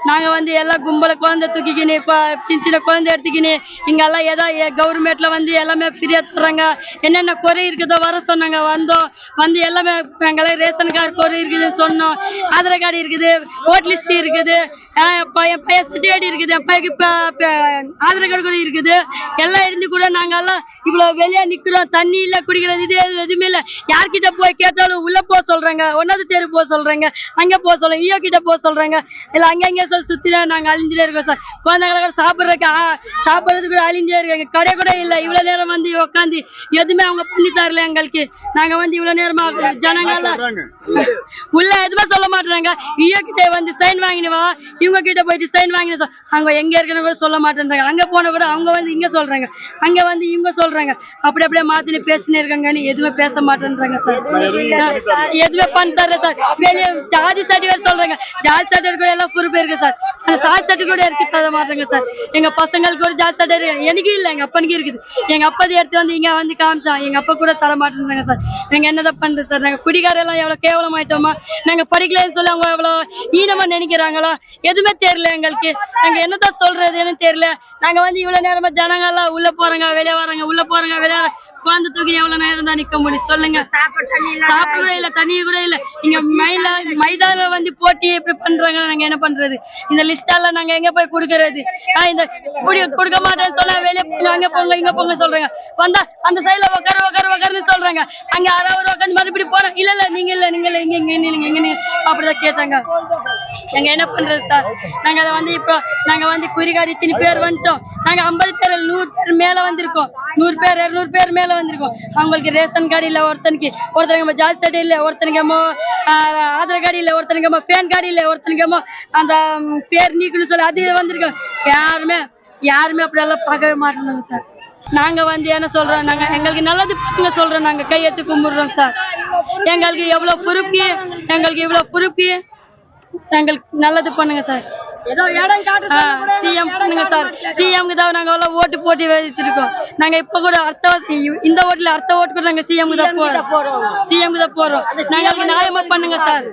நாங்க வந்து எல்லாம் கும்பல குழந்தை தூக்கிக்கின்னு இப்போ சின்ன குழந்தை எடுத்துக்கின்னு இங்கெல்லாம் கவர்மெண்ட்ல வந்து எல்லாமே ஃப்ரீயா தர்றாங்க. என்னென்ன குறை இருக்குதோ வர சொன்னாங்க. வந்தோம் வந்து எல்லாமே எங்கெல்லாம் ரேஷன் கார்டு குறை இருக்குதுன்னு சொன்னோம். ஆதார் கார்டு இருக்குது, ஓட் லிஸ்ட் இருக்குது, என் பையன் சர்டிஃபிகேட் இருக்குது, என் பையனுக்கு ஆதார் கார்டு கூட இருக்குது. எல்லாம் இருந்து கூட நாங்க எல்லாம் இவ்வளவு வெளியே நிக்கிறோம். தண்ணி இல்ல, குடிக்கிறது இது எதுவுமே இல்ல. யார்கிட்ட போய் கேட்டாலும் உள்ள போக சொல்றாங்க, 1வது தெரு போக சொல்றாங்க, அங்க போக சொல்றாங்க, ஈயோ கிட்ட போக சொல்றாங்க. இல்ல அங்க சொல்லி சுத்தினா நாங்க அழிஞ்சிட்டே இருக்கோம் சார். குழந்தைங்களை சாப்பிட்றதுக்கு கூட அழிஞ்சே இருக்காங்க. கடை கூட இல்ல. இவ்வளவு நேரம் வந்து உட்காந்து எதுவுமே அவங்க பண்ணி தரல எங்களுக்கு. நாங்க வந்து இவ்வளவு நேரமா ஜனங்க உள்ள எதுவுமே சொல்ல மாட்டாங்க. ஈயோ கிட்ட வந்து சைன் வாங்கினவா, இவங்க கிட்ட போயிட்டு சைன் வாங்கின அவங்க எங்க இருக்கணும் கூட சொல்ல மாட்டேன்றாங்க. அங்க போன கூட அவங்க வந்து இங்க சொல்றாங்க, அங்க வந்து இவங்க சொல்றாங்க. அப்படியே மாத்தினு பேசினே இருக்காங்கன்னு எதுவுமே பேச மாட்டேன்றாங்க சார். எதுவுமே பண்ணி தரல சார். வெளியே ஜாதி சர்டிஃபிகேட் சொல்றாங்க. ஜாதி சர்டிஃபிகேட் கூட எல்லாம் பொறுப்பு இருக்கு சார். அந்த சாதி சர்டிஃபிகேட் கூட எடுத்து தர மாட்டாங்க சார். எங்க பசங்களுக்கு ஒரு ஜாதி சர்டிஃபிகேட் எனக்கு இல்ல, எங்க அப்பனுக்கு இருக்குது. எங்க அப்பா எடுத்து வந்து இங்க வந்து காமிச்சா எங்க அப்பா கூட தர மாட்டேன்றாங்க சார். நாங்க என்னதான் பண்றது சார்? நாங்க குடிகாரெல்லாம் எவ்வளவு கேவலமாயிட்டோமா? நாங்க படிக்கலன்னு சொல்லி அவங்க எவ்வளவு ஈனமா நினைக்கிறாங்களா? எதுவுமே தெரியல எங்களுக்கு. நாங்க என்னதான் சொல்றதுன்னு தெரியல. நாங்க வந்து இவ்வளவு நேரமா ஜனங்க எல்லாம் உள்ள போறாங்க, வெளியே வராங்க, உள்ள போறாங்க, வெளியே குழந்தை தூக்கி எவ்வளவு நேரம் தான் நிக்க முடியும் சொல்லுங்க? சாப்பிட கூட இல்ல, தண்ணி கூட இல்ல. இங்க மைதான வந்து போட்டி எப்படி பண்றாங்க? நாங்க என்ன பண்றது? இந்த லிஸ்டால நாங்க எங்க போய் குடுக்கறது? இந்த கொடுக்க மாட்டேன்னு சொல்ல வெளியே போங்க, அங்க போங்க, இங்க போங்க சொல்றாங்க. வந்தா அந்த சைட்ல உக்காருன்னு சொல்றாங்க. அங்க யாராவது உட்காந்து மறுபடியும் போறோம். இல்ல நீங்க இல்ல எங்க அப்படிதான் கேட்டாங்க. நாங்க என்ன பண்றது சார்? நாங்க அதை வந்து இப்போ நாங்க வந்து குறிகாரி இத்தனை பேர் வந்துட்டோம். நாங்க 50 பேர் 100 பேர் மேல வந்திருக்கோம். 100 பேர் 200 பேர் மேல வந்திருக்கோம். அவங்களுக்கு ரேஷன் கார்டு இல்ல, ஒருத்தனுக்கு ஜாதி சட்டை இல்ல, ஒருத்தனுக்கு ஆதார் கார்டு இல்ல, ஒருத்தனுக்கு பேன் கார்டு இல்ல, ஒருத்தனுக்கு அந்த பேர் நீக்கணும்னு சொல்லி அது வந்திருக்கோம். யாருமே அப்படி எல்லாம் பார்க்கவே மாட்டோம் சார். நாங்க வந்து என்ன சொல்றோம்? நாங்க எங்களுக்கு நல்லது பண்ணுங்க சொல்றோம். நாங்க கையெடுத்து கும்பிடுறோம் சார். எங்களுக்கு எவ்வளவு பொறுப்பு, எங்களுக்கு இவ்வளவு பொறுப்பு, எங்களுக்கு நல்லது பண்ணுங்க சார். சிஎம் பண்ணுங்க சார். சிஎம்க்கு தான் நாங்க எல்லாம் ஓட்டு போட்டி வைத்திருக்கோம். நாங்க இப்ப கூட இந்த ஓட்டுல அடுத்த ஓட்டு கூட நாங்க சிஎம்க்கு தான் போறோம். நாங்க நியாயமா பண்ணுங்க சார்.